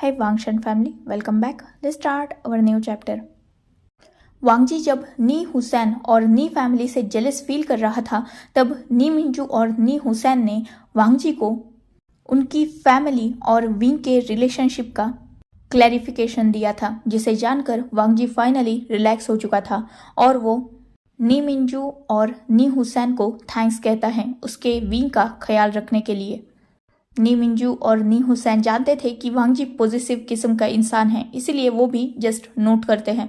Hey Wangshan family, welcome back. Let's start our new chapter. वांगजी जब नी हुसैन और नी family से jealous feel कर रहा था तब नी मिंजू और नी हुसैन ने वांगजी को उनकी फैमिली और विंग के रिलेशनशिप का क्लैरिफिकेशन दिया था, जिसे जानकर वांगजी फाइनली रिलैक्स हो चुका था और वो नी मिंजू और नी हुसैन को थैंक्स कहता है उसके विंग का ख्याल रखने के लिए। नी मिंजू और नी हुसैन जानते थे कि वांगजी पॉजिटिव किस्म का इंसान है, इसीलिए वो भी जस्ट नोट करते हैं।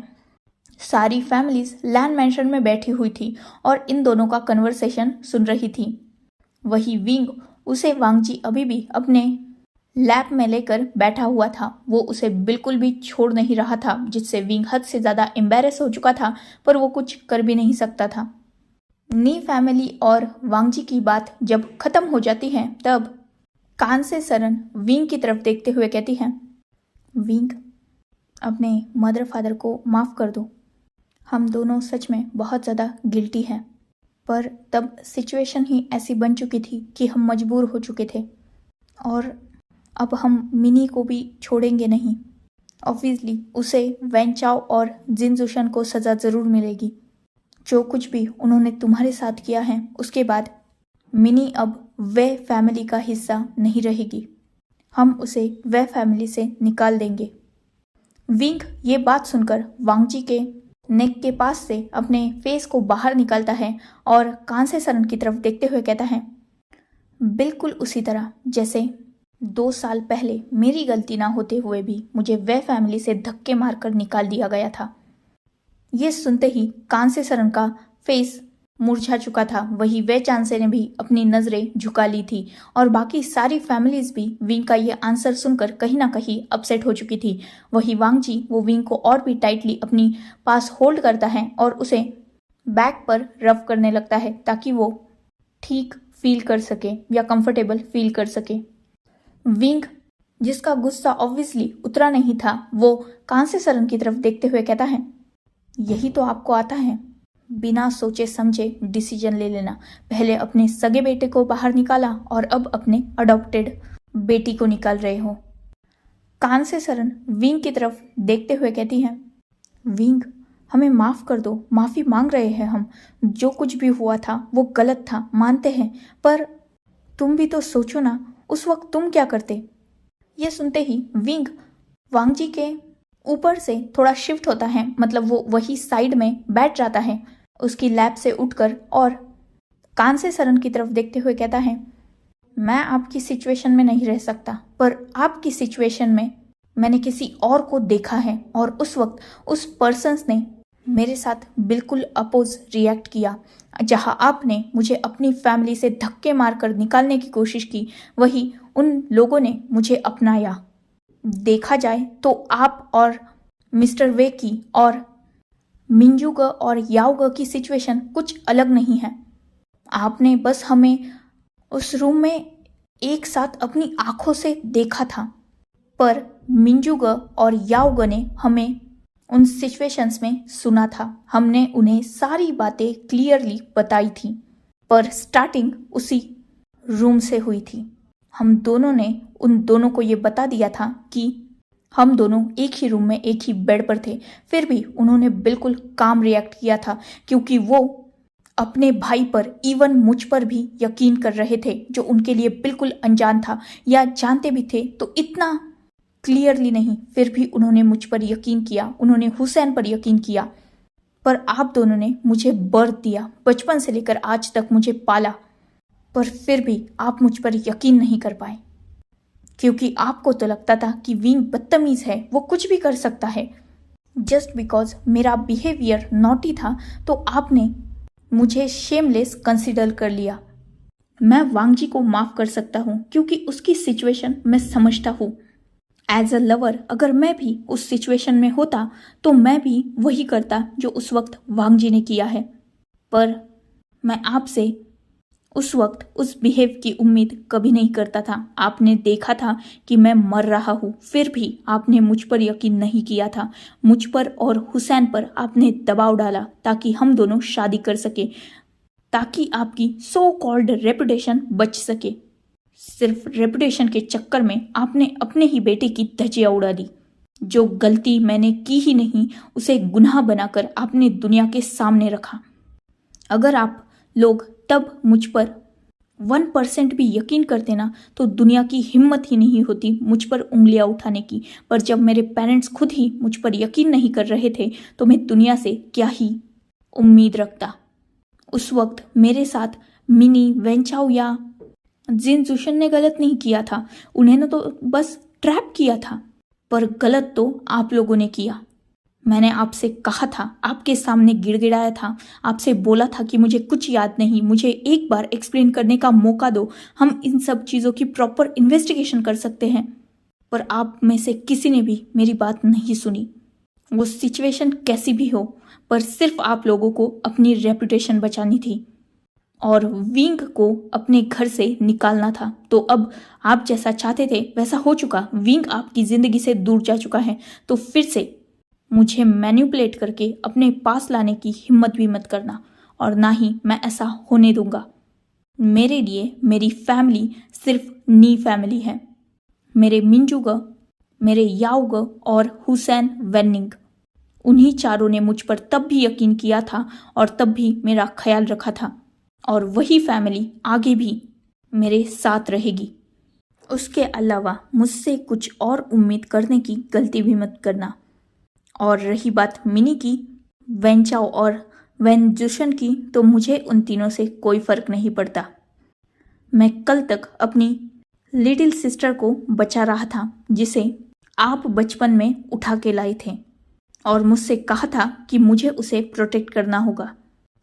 सारी फैमिलीज लैंड मेंशन में बैठी हुई थी और इन दोनों का कन्वर्सेशन सुन रही थी। वही विंग उसे वांगजी अभी भी अपने लैब में लेकर बैठा हुआ था। वो उसे बिल्कुल भी छोड़ नहीं रहा था, जिससे विंग हद से ज़्यादा एम्बेरस हो चुका था, पर वो कुछ कर भी नहीं सकता था। नी फैमिली और वांगजी की बात जब खत्म हो जाती है तब कान से सरन विंग की तरफ देखते हुए कहती है, विंग अपने मदर फादर को माफ़ कर दो। हम दोनों सच में बहुत ज़्यादा गिल्टी हैं, पर तब सिचुएशन ही ऐसी बन चुकी थी कि हम मजबूर हो चुके थे और अब हम मिनी को भी छोड़ेंगे नहीं। ऑब्वियसली उसे वैन चाओ और जिन जुशन को सज़ा ज़रूर मिलेगी। जो कुछ भी उन्होंने तुम्हारे साथ किया है उसके बाद मिनी अब वे फैमिली का हिस्सा नहीं रहेगी। हम उसे वे फैमिली से निकाल देंगे। विंग ये बात सुनकर वांगजी के नेक के पास से अपने फेस को बाहर निकालता है और कान से सरन की तरफ देखते हुए कहता है, बिल्कुल उसी तरह जैसे 2 साल पहले मेरी गलती ना होते हुए भी मुझे वे फैमिली से धक्के मारकर निकाल दिया गया था। ये सुनते ही कान से सरन का फेस मुरझा चुका था। वही वे चांसे ने भी अपनी नज़रें झुका ली थी और बाकी सारी फैमिलीज भी विंग का ये आंसर सुनकर कहीं ना कहीं अपसेट हो चुकी थी। वही वांगजी वो विंग को और भी टाइटली अपनी पास होल्ड करता है और उसे बैक पर रफ करने लगता है ताकि वो ठीक फील कर सके या कंफर्टेबल फील कर सके। विंग जिसका गुस्सा ऑब्वियसली उतरा नहीं था, वो कान से सरन की तरफ देखते हुए कहता है, यही तो आपको आता है, बिना सोचे समझे डिसीजन ले लेना। पहले अपने सगे बेटे को बाहर निकाला और अब अपने अडॉप्टेड बेटी को निकाल रहे हो। कान से सरन विंग की तरफ देखते हुए कहती है, विंग हमें माफ़ कर दो, माफ़ी मांग रहे हैं हम। जो कुछ भी हुआ था वो गलत था, मानते हैं, पर तुम भी तो सोचो ना, उस वक्त तुम क्या करते। ये सुनते ही विंग वांगजी के ऊपर से थोड़ा शिफ्ट होता है, मतलब वो वही साइड में बैठ जाता है उसकी लैब से उठकर और कान से सरन की तरफ देखते हुए कहता है, मैं आपकी सिचुएशन में नहीं रह सकता, पर आपकी सिचुएशन में मैंने किसी और को देखा है और उस वक्त उस पर्सन्स ने मेरे साथ बिल्कुल अपोज रिएक्ट किया। जहां आपने मुझे अपनी फैमिली से धक्के मारकर निकालने की कोशिश की, वही उन लोगों ने मुझे अपनाया। देखा जाए तो आप और मिस्टर वे की और मिंजूग और याओग की सिचुएशन कुछ अलग नहीं है। आपने बस हमें उस रूम में एक साथ अपनी आंखों से देखा था, पर मिंजूग और याओग ने हमें उन सिचुएशंस में सुना था। हमने उन्हें सारी बातें क्लियरली बताई थी, पर स्टार्टिंग उसी रूम से हुई थी। हम दोनों ने उन दोनों को ये बता दिया था कि हम दोनों एक ही रूम में एक ही बेड पर थे, फिर भी उन्होंने बिल्कुल काम रिएक्ट किया था क्योंकि वो अपने भाई पर, इवन मुझ पर भी यकीन कर रहे थे, जो उनके लिए बिल्कुल अनजान था, या जानते भी थे तो इतना क्लियरली नहीं, फिर भी उन्होंने मुझ पर यकीन किया, उन्होंने हुसैन पर यकीन किया। पर आप दोनों ने मुझे बर्थ दिया, बचपन से लेकर आज तक मुझे पाला, पर फिर भी आप मुझ पर यकीन नहीं कर पाए क्योंकि आपको तो लगता था कि विंग बदतमीज़ है, वो कुछ भी कर सकता है। जस्ट बिकॉज मेरा बिहेवियर नॉटी था तो आपने मुझे शेमलेस कंसिडर कर लिया। मैं वांगजी को माफ़ कर सकता हूँ क्योंकि उसकी सिचुएशन मैं समझता हूँ। एज अ लवर अगर मैं भी उस सिचुएशन में होता तो मैं भी वही करता जो उस वक्त वांगजी ने किया है, पर मैं आपसे उस वक्त उस बिहेव की उम्मीद कभी नहीं करता था। आपने देखा था कि मैं मर रहा हूँ, फिर भी आपने मुझ पर यकीन नहीं किया था। मुझ पर और हुसैन पर आपने दबाव डाला ताकि हम दोनों शादी कर सके, ताकि आपकी सो कॉल्ड रेपुटेशन बच सके। सिर्फ रेपुटेशन के चक्कर में आपने अपने ही बेटे की धज्जियां उड़ा दी। जो गलती मैंने की ही नहीं उसे गुनाह बनाकर आपने दुनिया के सामने रखा। अगर आप लोग तब मुझ पर 1% भी यकीन करते ना तो दुनिया की हिम्मत ही नहीं होती मुझ पर उंगलियां उठाने की। पर जब मेरे पेरेंट्स खुद ही मुझ पर यकीन नहीं कर रहे थे तो मैं दुनिया से क्या ही उम्मीद रखता। उस वक्त मेरे साथ मिनी, वेंचाओ या जिन जुशन ने गलत नहीं किया था, उन्हें तो बस ट्रैप किया था। पर गलत तो आप लोगों ने किया। मैंने आपसे कहा था, आपके सामने गिड़गिड़ाया था, आपसे बोला था कि मुझे कुछ याद नहीं, मुझे एक बार एक्सप्लेन करने का मौका दो, हम इन सब चीज़ों की प्रॉपर इन्वेस्टिगेशन कर सकते हैं। पर आप में से किसी ने भी मेरी बात नहीं सुनी। वो सिचुएशन कैसी भी हो, पर सिर्फ आप लोगों को अपनी रेपुटेशन बचानी थी और विंग को अपने घर से निकालना था। तो अब आप जैसा चाहते थे वैसा हो चुका। विंग आपकी ज़िंदगी से दूर जा चुका है। तो फिर से मुझे मैनिपुलेट करके अपने पास लाने की हिम्मत भी मत करना, और ना ही मैं ऐसा होने दूंगा। मेरे लिए मेरी फैमिली सिर्फ नी फैमिली है। मेरे मिंजूग, मेरे याओग और हुसैन वेनिंग, उन्हीं चारों ने मुझ पर तब भी यकीन किया था और तब भी मेरा ख्याल रखा था, और वही फैमिली आगे भी मेरे साथ रहेगी। उसके अलावा मुझसे कुछ और उम्मीद करने की गलती भी मत करना। और रही बात मिनी की, वेंचाओ और वेनजुशन की, तो मुझे उन तीनों से कोई फर्क नहीं पड़ता। मैं कल तक अपनी लिटिल सिस्टर को बचा रहा था जिसे आप बचपन में उठा के लाए थे और मुझसे कहा था कि मुझे उसे प्रोटेक्ट करना होगा,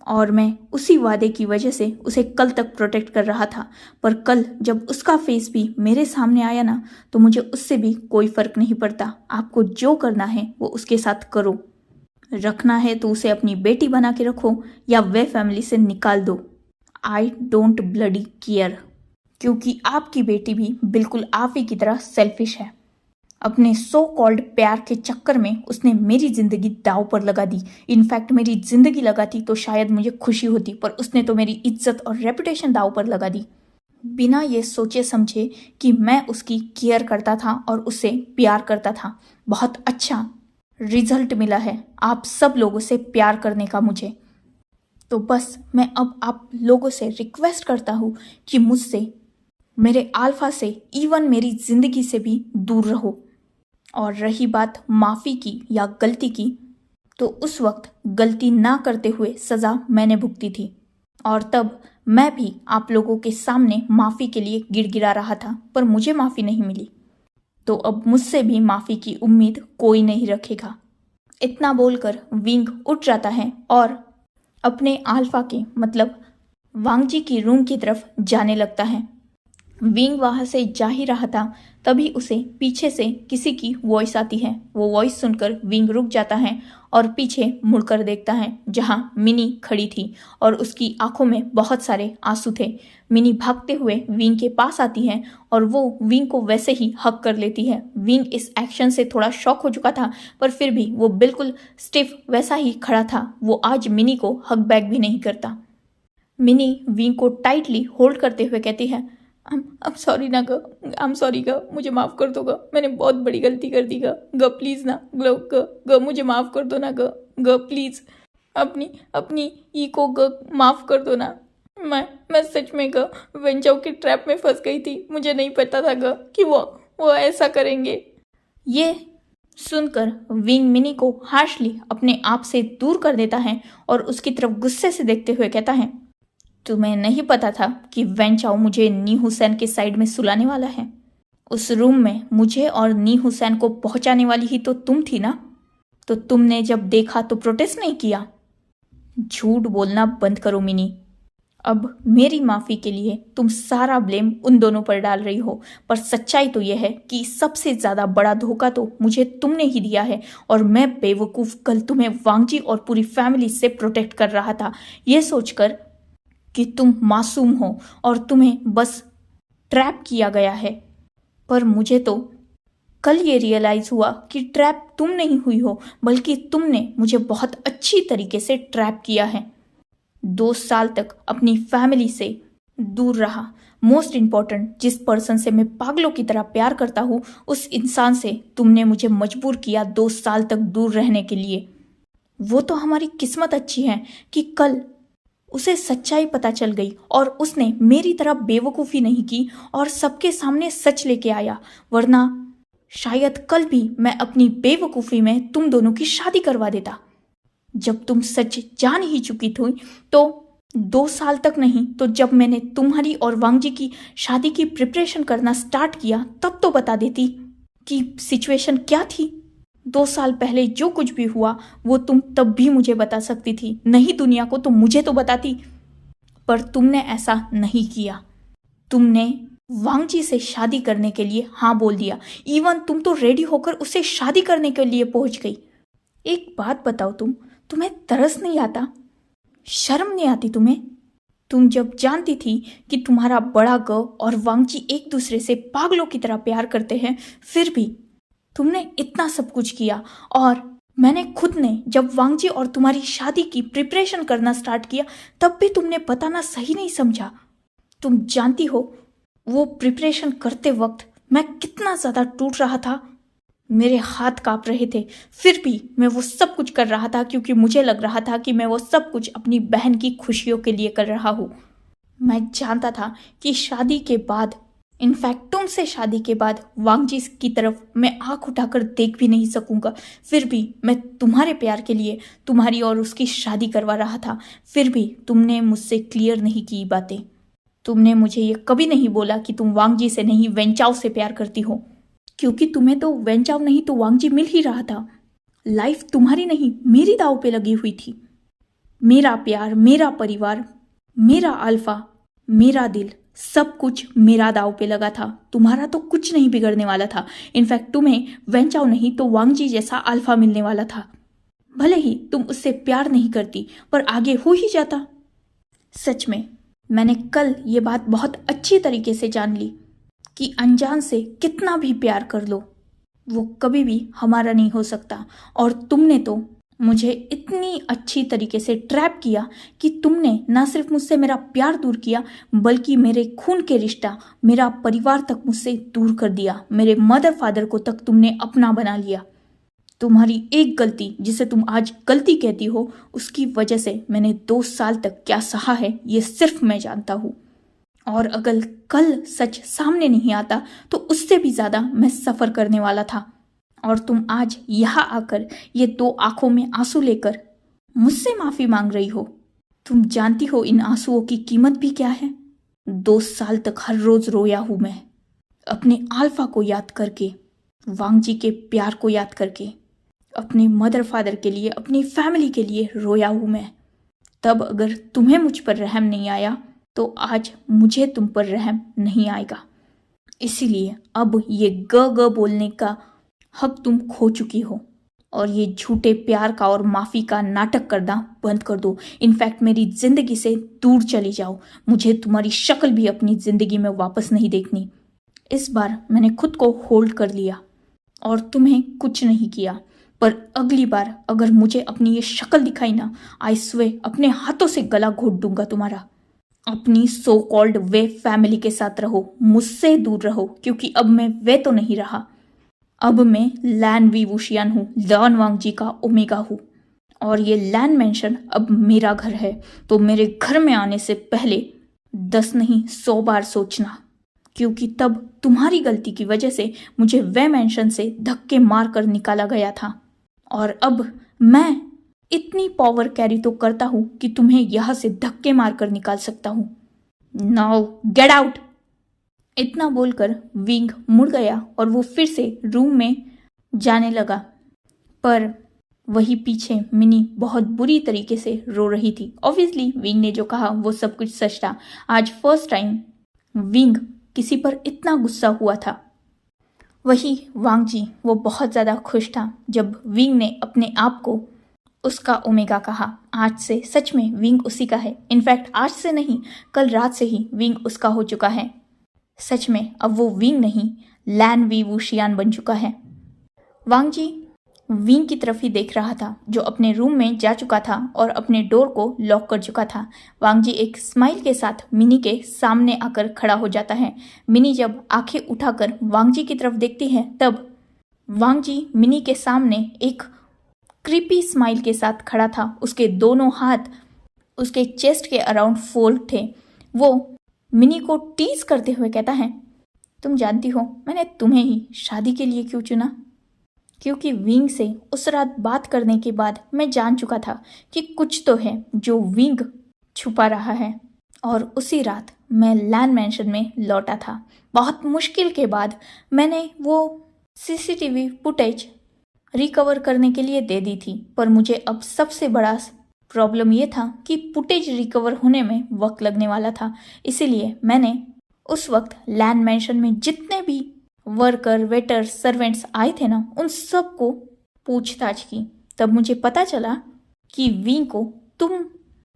और मैं उसी वादे की वजह से उसे कल तक प्रोटेक्ट कर रहा था। पर कल जब उसका फेस भी मेरे सामने आया ना, तो मुझे उससे भी कोई फर्क नहीं पड़ता। आपको जो करना है वो उसके साथ करो। रखना है तो उसे अपनी बेटी बना के रखो या वे फैमिली से निकाल दो। आई डोंट ब्लडी केयर, क्योंकि आपकी बेटी भी बिल्कुल आप ही की तरह सेल्फिश है। अपने सो कॉल्ड प्यार के चक्कर में उसने मेरी जिंदगी दांव पर लगा दी। इनफैक्ट मेरी जिंदगी लगाती तो शायद मुझे खुशी होती, पर उसने तो मेरी इज्जत और रेपुटेशन दांव पर लगा दी। बिना ये सोचे समझे कि मैं उसकी केयर करता था और उससे प्यार करता था। बहुत अच्छा रिजल्ट मिला है आप सब लोगों से प्यार करने का मुझे। तो बस मैं अब आप लोगों से रिक्वेस्ट करता हूँ कि मुझसे, मेरे अल्फा से, इवन मेरी जिंदगी से भी दूर रहो। और रही बात माफ़ी की या गलती की, तो उस वक्त गलती ना करते हुए सज़ा मैंने भुगती थी, और तब मैं भी आप लोगों के सामने माफ़ी के लिए गिड़गिड़ा रहा था, पर मुझे माफ़ी नहीं मिली। तो अब मुझसे भी माफ़ी की उम्मीद कोई नहीं रखेगा। इतना बोलकर विंग उठ जाता है और अपने अल्फा के मतलब वांगजी की रूम की तरफ जाने लगता है। विंग वहाँ से जा ही रहा था, तभी उसे पीछे से किसी की वॉइस आती है। वो वॉइस सुनकर विंग रुक जाता है और पीछे मुड़कर देखता है जहाँ मिनी खड़ी थी और उसकी आंखों में बहुत सारे आंसू थे। मिनी भागते हुए विंग के पास आती है और वो विंग को वैसे ही हक कर लेती है। विंग इस एक्शन से थोड़ा शॉक हो चुका था, पर फिर भी वो बिल्कुल स्टिफ वैसा ही खड़ा था। वो आज मिनी को हक बैक भी नहीं करता। मिनी विंग को टाइटली होल्ड करते हुए कहती है, I'm सॉरी ना ग, I'm सॉरी ग, मुझे माफ़ कर दो ग, मैंने बहुत बड़ी गलती कर दी ग, प्लीज़ ना ग, मुझे माफ़ कर दो ना ग, प्लीज़ अपनी ई को ग माफ़ कर दो ना। मैं सच में ग वेंचाओ के ट्रैप में फंस गई थी, मुझे नहीं पता था ग कि वो ऐसा करेंगे। ये सुनकर विंग मिनी को हार्शली अपने आप से दूर कर देता है और उसकी तरफ गुस्से से देखते हुए कहता है, तुम्हें नहीं पता था कि वेंचाओ मुझे नी हुसैन के साइड में सुलाने वाला है? उस रूम में मुझे और नी हुसैन को पहुंचाने वाली ही तो तुम थी ना? तो तुमने जब देखा तो प्रोटेस्ट नहीं किया? झूठ बोलना बंद करो मिनी। अब मेरी माफ़ी के लिए तुम सारा ब्लेम उन दोनों पर डाल रही हो, पर सच्चाई तो यह है कि सबसे ज़्यादा बड़ा धोखा तो मुझे तुमने ही दिया है, और मैं बेवकूफ़ कल तुम्हें वांगजी और पूरी फैमिली से प्रोटेक्ट कर रहा था, ये सोचकर कि तुम मासूम हो और तुम्हें बस ट्रैप किया गया है। पर मुझे तो कल ये रियलाइज़ हुआ कि ट्रैप तुम नहीं हुई हो, बल्कि तुमने मुझे बहुत अच्छी तरीके से ट्रैप किया है। 2 साल तक अपनी फैमिली से दूर रहा, मोस्ट इम्पॉर्टेंट, जिस पर्सन से मैं पागलों की तरह प्यार करता हूँ, उस इंसान से तुमने मुझे मजबूर किया 2 साल तक दूर रहने के लिए। वो तो हमारी किस्मत अच्छी है कि कल उसे सच्चाई पता चल गई और उसने मेरी तरह बेवकूफ़ी नहीं की और सबके सामने सच लेके आया, वरना शायद कल भी मैं अपनी बेवकूफ़ी में तुम दोनों की शादी करवा देता। जब तुम सच जान ही चुकी थी तो 2 साल तक नहीं तो जब मैंने तुम्हारी और वांगजी की शादी की प्रिपरेशन करना स्टार्ट किया तब तो बता देती कि सिचुएशन क्या थी। 2 साल पहले जो कुछ भी हुआ वो तुम तब भी मुझे बता सकती थी, नहीं दुनिया को तो मुझे तो बताती। पर तुमने ऐसा नहीं किया। तुमने वांगजी से शादी करने के लिए हाँ बोल दिया। इवन तुम तो रेडी होकर उससे शादी करने के लिए पहुंच गई। एक बात बताओ, तुम्हें तरस नहीं आता? शर्म नहीं आती तुम्हें? तुम जब जानती थी कि तुम्हारा बड़ा ग और वांगजी एक दूसरे से पागलों की तरह प्यार करते हैं, फिर भी तुमने इतना सब कुछ किया। और मैंने खुद ने जब वांगजी और तुम्हारी शादी की प्रिपरेशन करना स्टार्ट किया तब भी तुमने बताना सही नहीं समझा। तुम जानती हो वो प्रिपरेशन करते वक्त मैं कितना ज़्यादा टूट रहा था। मेरे हाथ कांप रहे थे, फिर भी मैं वो सब कुछ कर रहा था क्योंकि मुझे लग रहा था कि मैं वो सब कुछ अपनी बहन की खुशियों के लिए कर रहा हूँ। मैं जानता था कि शादी के बाद, इनफैक्ट तुमसे शादी के बाद, वांगजी की तरफ मैं आंख उठाकर देख भी नहीं सकूंगा। फिर भी मैं तुम्हारे प्यार के लिए तुम्हारी और उसकी शादी करवा रहा था। फिर भी तुमने मुझसे क्लियर नहीं की बातें। तुमने मुझे ये कभी नहीं बोला कि तुम वांगजी से नहीं वेंचाओ से प्यार करती हो, क्योंकि तुम्हें तो वेंचाओ नहीं तो वांगजी मिल ही रहा था। लाइफ तुम्हारी नहीं मेरी दांव पे लगी हुई थी। मेरा प्यार, मेरा परिवार, मेरा अल्फा, मेरा दिल, सब कुछ मेरा दांव पे लगा था। तुम्हारा तो कुछ नहीं बिगड़ने वाला था। इनफैक्ट तुम्हें वेंचाओ नहीं तो वांगजी जैसा अल्फा मिलने वाला था। भले ही तुम उससे प्यार नहीं करती पर आगे हो ही जाता। सच में मैंने कल ये बात बहुत अच्छी तरीके से जान ली कि अनजान से कितना भी प्यार कर लो वो कभी भी हमारा नहीं हो सकता। और तुमने तो मुझे इतनी अच्छी तरीके से ट्रैप किया कि तुमने ना सिर्फ मुझसे मेरा प्यार दूर किया बल्कि मेरे खून के रिश्ता, मेरा परिवार तक मुझसे दूर कर दिया। मेरे मदर फादर को तक तुमने अपना बना लिया। तुम्हारी एक गलती, जिसे तुम आज गलती कहती हो, उसकी वजह से मैंने 2 साल तक क्या सहा है ये सिर्फ मैं जानता हूँ। और अगर कल सच सामने नहीं आता तो उससे भी ज़्यादा मैं सफ़र करने वाला था। और तुम आज यहाँ आकर ये 2 आंखों में आंसू लेकर मुझसे माफ़ी मांग रही हो। तुम जानती हो इन आंसुओं की कीमत भी क्या है? 2 साल तक हर रोज़ रोया हूँ मैं, अपने अल्फा को याद करके, वांगजी के प्यार को याद करके, अपने मदर फादर के लिए, अपनी फैमिली के लिए रोया हूँ मैं। तब अगर तुम्हें मुझ पर रहम नहीं आया तो आज मुझे तुम पर रहम नहीं आएगा। इसीलिए अब ये ग बोलने का हक तुम खो चुकी हो और ये झूठे प्यार का और माफ़ी का नाटक करना बंद कर दो। इनफैक्ट मेरी ज़िंदगी से दूर चली जाओ। मुझे तुम्हारी शक्ल भी अपनी ज़िंदगी में वापस नहीं देखनी। इस बार मैंने खुद को होल्ड कर लिया और तुम्हें कुछ नहीं किया। पर अगली बार अगर मुझे अपनी ये शक्ल दिखाई ना, आई स्वे अपने हाथों से गला घोट दूंगा तुम्हारा। अपनी सो कॉल्ड वे फैमिली के साथ रहो, मुझसे दूर रहो, क्योंकि अब मैं वे तो नहीं रहा। अब मैं लैन वी वुशियान हूँ, लॉन वांगजी का ओमेगा हूँ। और ये लैन मेंशन अब मेरा घर है, तो मेरे घर में आने से पहले 10 नहीं 100 बार सोचना, क्योंकि तब तुम्हारी गलती की वजह से मुझे वे मेंशन से धक्के मार कर निकाला गया था। और अब मैं इतनी पावर कैरी तो करता हूं कि तुम्हें यहां से धक्के मारकर निकाल सकता हूं। Now get out. इतना बोलकर विंग मुड़ गया और वो फिर से रूम में जाने लगा। पर वही पीछे मिनी बहुत बुरी तरीके से रो रही थी। ऑब्वियसली विंग ने जो कहा वो सब कुछ सच था। आज फर्स्ट टाइम विंग किसी पर इतना गुस्सा हुआ था। वही वांगजी, वो बहुत ज़्यादा खुश था जब विंग ने अपने आप को उसका ओमेगा कहा। आज से सच में विंग उसी का है। इनफैक्ट आज से नहीं, कल रात से ही विंग उसका हो चुका है। सच में अब वो विंग नहीं, लैन वी वुशियान बन चुका है। वांगजी विंग की तरफ ही देख रहा था, जो अपने रूम में जा चुका था और अपने डोर को लॉक कर चुका था। वांगजी एक स्माइल के साथ मिनी के सामने आकर खड़ा हो जाता है। मिनी जब आंखें उठाकर वांगजी की तरफ देखती है, तब वांगजी मिनी के सामने एक क्रीपी स्माइल के साथ खड़ा था। उसके दोनों हाथ उसके चेस्ट के अराउंड फोल्ड थे। वो मिनी को टीज करते हुए कहता है, तुम जानती हो मैंने तुम्हें ही शादी के लिए क्यों चुना? क्योंकि विंग से उस रात बात करने के बाद मैं जान चुका था कि कुछ तो है जो विंग छुपा रहा है। और उसी रात मैं लैंड मैंशन में लौटा था। बहुत मुश्किल के बाद मैंने वो सीसीटीवी फुटेज रिकवर करने के लिए दे दी थी, पर मुझे अब सबसे बड़ा प्रॉब्लम ये था कि फुटेज रिकवर होने में वक्त लगने वाला था। इसीलिए मैंने उस वक्त लैंड मैंशन में जितने भी वर्कर, वेटर, सर्वेंट्स आए थे ना, उन सबको पूछताछ की। तब मुझे पता चला कि विंग को तुम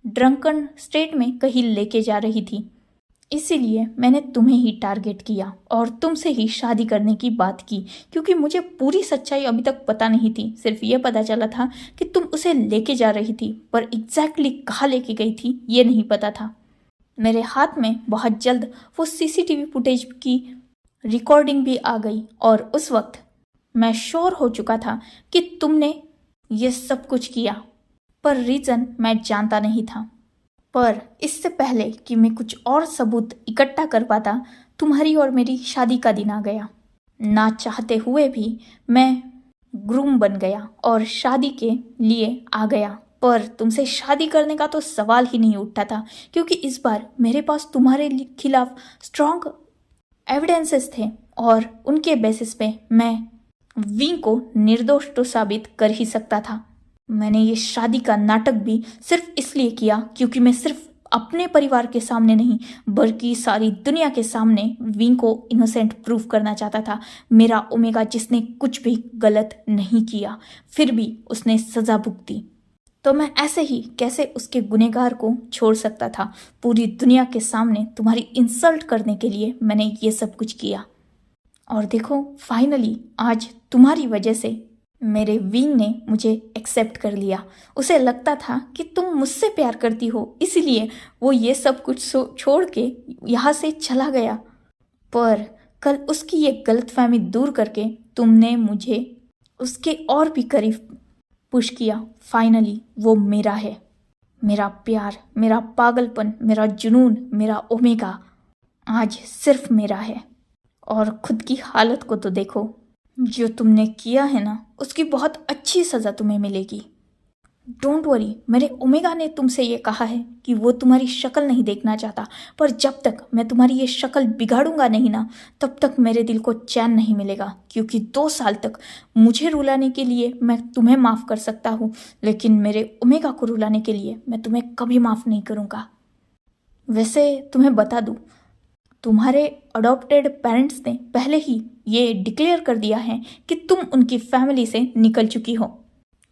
ड्रंकन स्टेट में कहीं लेके जा रही थी। इसीलिए मैंने तुम्हें ही टारगेट किया और तुमसे ही शादी करने की बात की, क्योंकि मुझे पूरी सच्चाई अभी तक पता नहीं थी। सिर्फ ये पता चला था कि तुम उसे लेके जा रही थी, पर एग्जैक्टली कहाँ लेके गई थी ये नहीं पता था। मेरे हाथ में बहुत जल्द वो सीसीटीवी फुटेज की रिकॉर्डिंग भी आ गई और उस वक्त मैं श्योर हो चुका था कि तुमने ये सब कुछ किया, पर रीज़न मैं जानता नहीं था। पर इससे पहले कि मैं कुछ और सबूत इकट्ठा कर पाता, तुम्हारी और मेरी शादी का दिन आ गया। ना चाहते हुए भी मैं ग्रूम बन गया और शादी के लिए आ गया। पर तुमसे शादी करने का तो सवाल ही नहीं उठता था, क्योंकि इस बार मेरे पास तुम्हारे खिलाफ स्ट्रॉन्ग एविडेंसेस थे और उनके बेसिस पे मैं विंग को निर्दोष तो साबित कर ही सकता था। मैंने ये शादी का नाटक भी सिर्फ इसलिए किया क्योंकि मैं सिर्फ अपने परिवार के सामने नहीं, बल्कि सारी दुनिया के सामने विंग को इनोसेंट प्रूव करना चाहता था। मेरा ओमेगा, जिसने कुछ भी गलत नहीं किया, फिर भी उसने सजा भुगती, तो मैं ऐसे ही कैसे उसके गुनहगार को छोड़ सकता था? पूरी दुनिया के सामने तुम्हारी इंसल्ट करने के लिए मैंने ये सब कुछ किया। और देखो, फाइनली आज तुम्हारी वजह से मेरे विंग ने मुझे एक्सेप्ट कर लिया। उसे लगता था कि तुम मुझसे प्यार करती हो, इसीलिए वो ये सब कुछ छोड़ के यहाँ से चला गया। पर कल उसकी ये गलतफहमी दूर करके तुमने मुझे उसके और भी करीब पुश किया। फाइनली वो मेरा है। मेरा प्यार, मेरा पागलपन, मेरा जुनून, मेरा ओमेगा आज सिर्फ मेरा है। और खुद की हालत को तो देखो, जो तुमने किया है ना, उसकी बहुत अच्छी सज़ा तुम्हें मिलेगी। डोंट वरी, मेरे ओमेगा ने तुमसे ये कहा है कि वो तुम्हारी शक्ल नहीं देखना चाहता, पर जब तक मैं तुम्हारी ये शक्ल बिगाड़ूंगा नहीं ना, तब तक मेरे दिल को चैन नहीं मिलेगा। क्योंकि 2 साल तक मुझे रुलाने के लिए मैं तुम्हें माफ़ कर सकता हूँ, लेकिन मेरे ओमेगा को रुलाने के लिए मैं तुम्हें कभी माफ़ नहीं करूँगा। वैसे तुम्हें बता दूँ, तुम्हारे अडॉप्टेड पेरेंट्स ने पहले ही ये डिक्लेयर कर दिया है कि तुम उनकी फैमिली से निकल चुकी हो,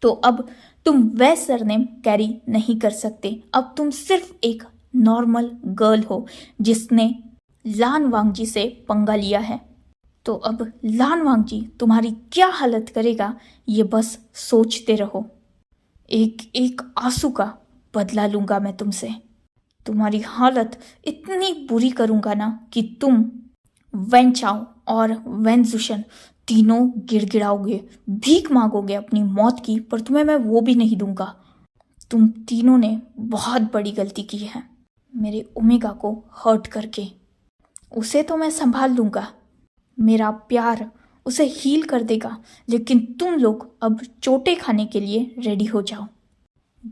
तो अब तुम वह सरनेम कैरी नहीं कर सकते। अब तुम सिर्फ एक नॉर्मल गर्ल हो जिसने लान वांगजी से पंगा लिया है। तो अब लान वांगजी तुम्हारी क्या हालत करेगा, ये बस सोचते रहो। एक एक आंसू का बदला लूंगा मैं तुमसे। तुम्हारी हालत इतनी बुरी करूंगा ना कि तुम वेन चाओ और वेन जुशन तीनों गिड़गिड़ाओगे, भीख मांगोगे अपनी मौत की, पर तुम्हें मैं वो भी नहीं दूंगा। तुम तीनों ने बहुत बड़ी गलती की है मेरे ओमेगा को हर्ट करके। उसे तो मैं संभाल लूंगा, मेरा प्यार उसे हील कर देगा, लेकिन तुम लोग अब चोटें खाने के लिए रेडी हो जाओ।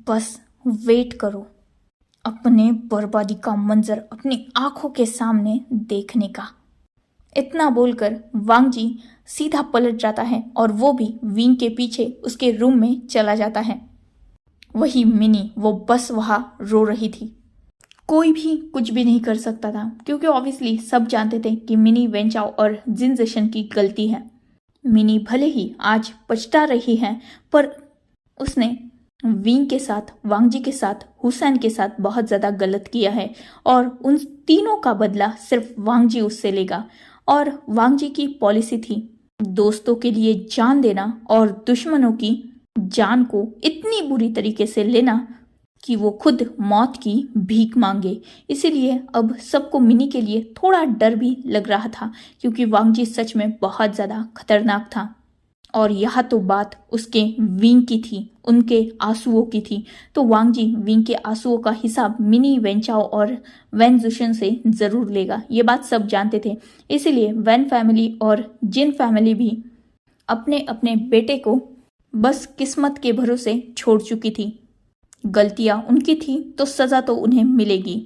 बस वेट करो अपने बर्बादी का मंजर अपनी आंखों के सामने देखने का। इतना बोलकर वांगजी सीधा पलट जाता है और वो भी विंग के पीछे उसके रूम में चला जाता है। वही मिनी, वो बस वहाँ रो रही थी। कोई भी कुछ भी नहीं कर सकता था, क्योंकि ऑब्वियसली सब जानते थे कि मिनी वेंचाओ और जिन जशन की गलती है। मिनी भले ही आज पछता रही है, पर उसने विंग के साथ, वांगजी के साथ, हुसैन के साथ बहुत ज़्यादा गलत किया है और उन तीनों का बदला सिर्फ वांगजी उससे लेगा। और वांगजी की पॉलिसी थी दोस्तों के लिए जान देना और दुश्मनों की जान को इतनी बुरी तरीके से लेना कि वो खुद मौत की भीख मांगे। इसीलिए अब सबको मिनी के लिए थोड़ा डर भी लग रहा था, क्योंकि वांगजी सच में बहुत ज़्यादा खतरनाक था। और यह तो बात उसके विंग की थी, उनके आंसुओं की थी। तो वांगजी विंग के आंसुओं का हिसाब मिनी वेंचाओ और वैन जुशन से ज़रूर लेगा। ये बात सब जानते थे। इसीलिए वैन फैमिली और जिन फैमिली भी अपने अपने बेटे को बस किस्मत के भरोसे छोड़ चुकी थी। गलतियां उनकी थी तो सज़ा तो उन्हें मिलेगी।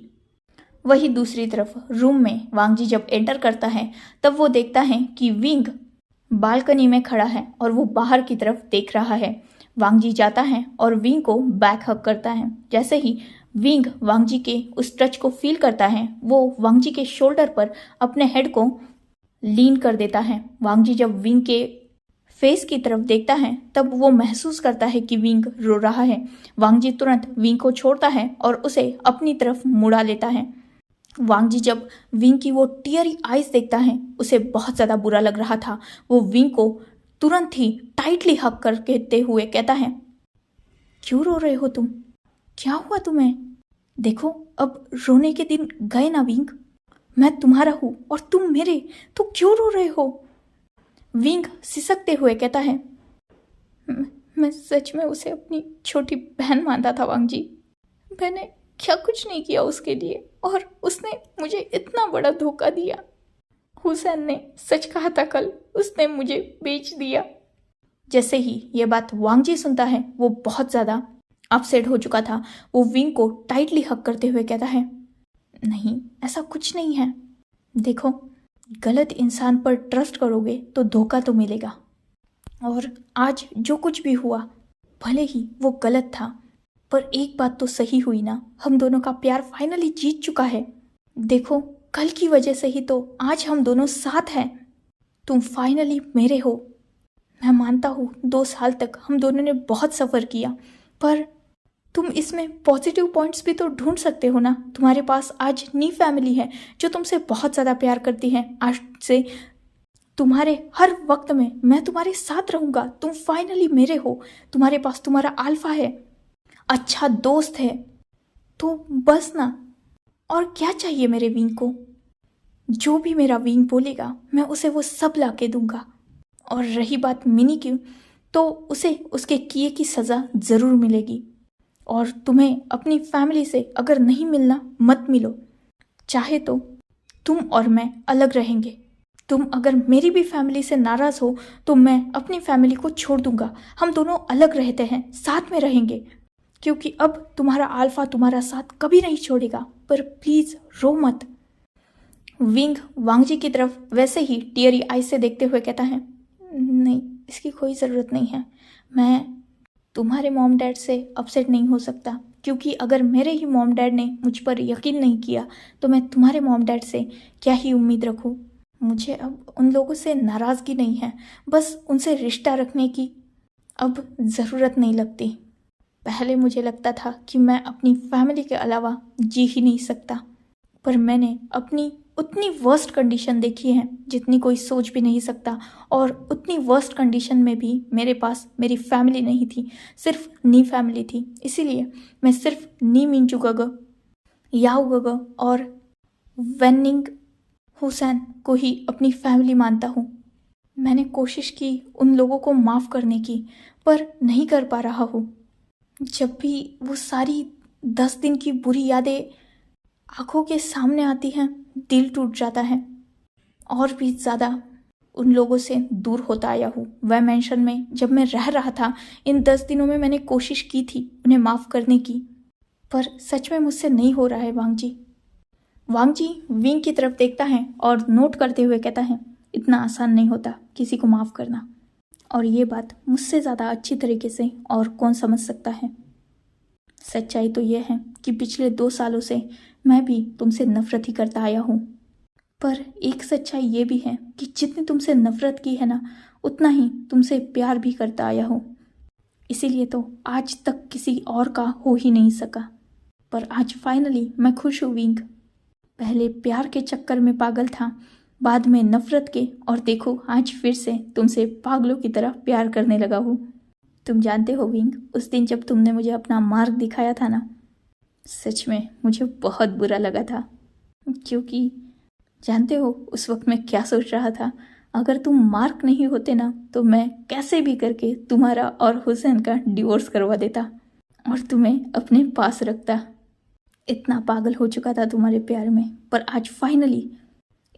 वही दूसरी तरफ रूम में वांगजी जब एंटर करता है तब वो देखता है कि विंग बालकनी में खड़ा है और वो बाहर की तरफ देख रहा है। वांगजी जाता है और विंग को बैक हग करता है। जैसे ही विंग वांगजी के उस टच को फील करता है, वो वांगजी के शोल्डर पर अपने हेड को लीन कर देता है। वांगजी जब विंग के फेस की तरफ देखता है तब वो महसूस करता है कि विंग रो रहा है। वांगजी तुरंत विंग को छोड़ता है और उसे अपनी तरफ मुड़ा लेता है। वांगजी जब विंग की वो टीयरी आइज देखता है, उसे बहुत ज़्यादा बुरा लग रहा था। वो विंग को तुरंत ही टाइटली हग कर कहते हुए कहता है, क्यों रो रहे हो तुम? क्या हुआ तुम्हें? देखो, अब रोने के दिन गए ना विंग। मैं तुम्हारा हूँ और तुम मेरे, तो क्यों रो रहे हो? विंग सिसकते हुए कहता है, मैं सच में उसे अपनी छोटी बहन मानता था वांगजी। मैंने क्या कुछ नहीं किया उसके लिए, और उसने मुझे इतना बड़ा धोखा दिया। हुसैन ने सच कहा था कल, उसने मुझे बेच दिया। जैसे ही ये बात वांगजी सुनता है, वो बहुत ज़्यादा अपसेट हो चुका था। वो विंग को टाइटली हग करते हुए कहता है, नहीं, ऐसा कुछ नहीं है। देखो, गलत इंसान पर ट्रस्ट करोगे तो धोखा तो मिलेगा। और आज जो कुछ भी हुआ, भले ही वो गलत था, पर एक बात तो सही हुई ना, हम दोनों का प्यार फाइनली जीत चुका है। देखो, कल की वजह से ही तो आज हम दोनों साथ हैं। तुम फाइनली मेरे हो। मैं मानता हूँ 2 साल तक हम दोनों ने बहुत सफ़र किया, पर तुम इसमें पॉजिटिव पॉइंट्स भी तो ढूंढ सकते हो ना। तुम्हारे पास आज नी फैमिली है जो तुमसे बहुत ज़्यादा प्यार करती है। आज से तुम्हारे हर वक्त में मैं तुम्हारे साथ रहूँगा। तुम फाइनली मेरे हो। तुम्हारे पास तुम्हारा अल्फा है, अच्छा दोस्त है, तो बस ना। और क्या चाहिए मेरे विंग को? जो भी मेरा विंग बोलेगा मैं उसे वो सब ला के दूंगा। और रही बात मिनी की, तो उसे उसके किए की सज़ा ज़रूर मिलेगी। और तुम्हें अपनी फैमिली से अगर नहीं मिलना, मत मिलो। चाहे तो तुम और मैं अलग रहेंगे। तुम अगर मेरी भी फैमिली से नाराज़ हो तो मैं अपनी फैमिली को छोड़ दूंगा। हम दोनों अलग रहते हैं, साथ में रहेंगे, क्योंकि अब तुम्हारा अल्फा तुम्हारा साथ कभी नहीं छोड़ेगा। पर प्लीज़ रो मत। विंग वांगजी की तरफ वैसे ही टीयरी आई से देखते हुए कहता है, नहीं, इसकी कोई ज़रूरत नहीं है। मैं तुम्हारे मॉम डैड से अपसेट नहीं हो सकता, क्योंकि अगर मेरे ही मॉम डैड ने मुझ पर यकीन नहीं किया तो मैं तुम्हारे मॉम डैड से क्या ही उम्मीद रखूं। मुझे अब उन लोगों से नाराज़गी नहीं है, बस उनसे रिश्ता रखने की अब ज़रूरत नहीं लगती। पहले मुझे लगता था कि मैं अपनी फैमिली के अलावा जी ही नहीं सकता, पर मैंने अपनी उतनी वर्स्ट कंडीशन देखी है जितनी कोई सोच भी नहीं सकता। और उतनी वर्स्ट कंडीशन में भी मेरे पास मेरी फैमिली नहीं थी, सिर्फ नी फैमिली थी। इसीलिए मैं सिर्फ नी मिंचू गग, याओ गग और वेनिंग हुसैन को ही अपनी फैमिली मानता हूँ। मैंने कोशिश की उन लोगों को माफ़ करने की, पर नहीं कर पा रहा हूँ। जब भी वो सारी 10 दिन की बुरी यादें आंखों के सामने आती हैं, दिल टूट जाता है। और भी ज़्यादा उन लोगों से दूर होता आया हूँ। वह मेंशन में जब मैं रह रहा था, इन 10 दिनों में मैंने कोशिश की थी उन्हें माफ़ करने की, पर सच में मुझसे नहीं हो रहा है वांगजी। वांगजी विंग की तरफ देखता है और नोट करते हुए कहता है, इतना आसान नहीं होता किसी को माफ़ करना। और ये बात मुझसे ज़्यादा अच्छी तरीके से और कौन समझ सकता है। सच्चाई तो यह है कि पिछले 2 सालों से मैं भी तुमसे नफरत ही करता आया हूँ, पर एक सच्चाई ये भी है कि जितनी तुमसे नफरत की है ना, उतना ही तुमसे प्यार भी करता आया हूँ। इसीलिए तो आज तक किसी और का हो ही नहीं सका, पर आज फाइनली मैं खुश हूँ विंग। पहले प्यार के चक्कर में पागल था, बाद में नफरत के, और देखो आज फिर से तुमसे पागलों की तरह प्यार करने लगा हूँ। तुम जानते हो विंग, उस दिन जब तुमने मुझे अपना मार्क दिखाया था ना, सच में मुझे बहुत बुरा लगा था। क्योंकि जानते हो उस वक्त मैं क्या सोच रहा था, अगर तुम मार्क नहीं होते ना तो मैं कैसे भी करके तुम्हारा और हुसैन का डिवोर्स करवा देता और तुम्हें अपने पास रखता। इतना पागल हो चुका था तुम्हारे प्यार में, पर आज फाइनली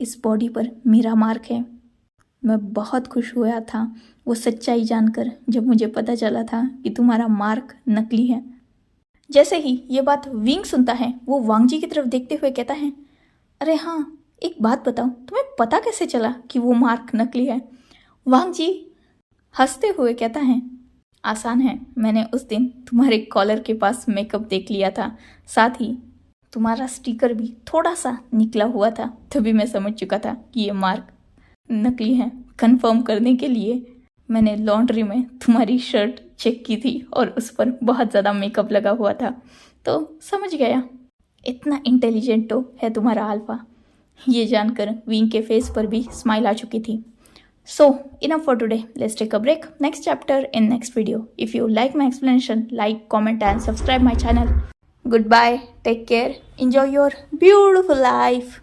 इस बॉडी पर मेरा मार्क है। मैं बहुत खुश हुआ था वो सच्चाई जानकर, जब मुझे पता चला था कि तुम्हारा मार्क नकली है। जैसे ही ये बात विंग सुनता है, वो वांगजी की तरफ देखते हुए कहता है, अरे हाँ, एक बात बताओ, तुम्हें पता कैसे चला कि वो मार्क नकली है? वांगजी हंसते हुए कहता है, आसान है, मैंने उस दिन तुम्हारे कॉलर के पास मेकअप देख लिया था, साथ ही तुम्हारा स्टिकर भी थोड़ा सा निकला हुआ था, तभी मैं समझ चुका था कि ये मार्क नकली है। कंफर्म करने के लिए मैंने लॉन्ड्री में तुम्हारी शर्ट चेक की थी और उस पर बहुत ज़्यादा मेकअप लगा हुआ था, तो समझ गया। इतना इंटेलिजेंट तो है तुम्हारा अल्फा। ये जानकर विंग के फेस पर भी स्माइल आ चुकी थी। So, enough for today. Let's take a break. Next chapter in next video. If you like my explanation, like, comment and subscribe my channel. Goodbye. Take care. Enjoy your beautiful life.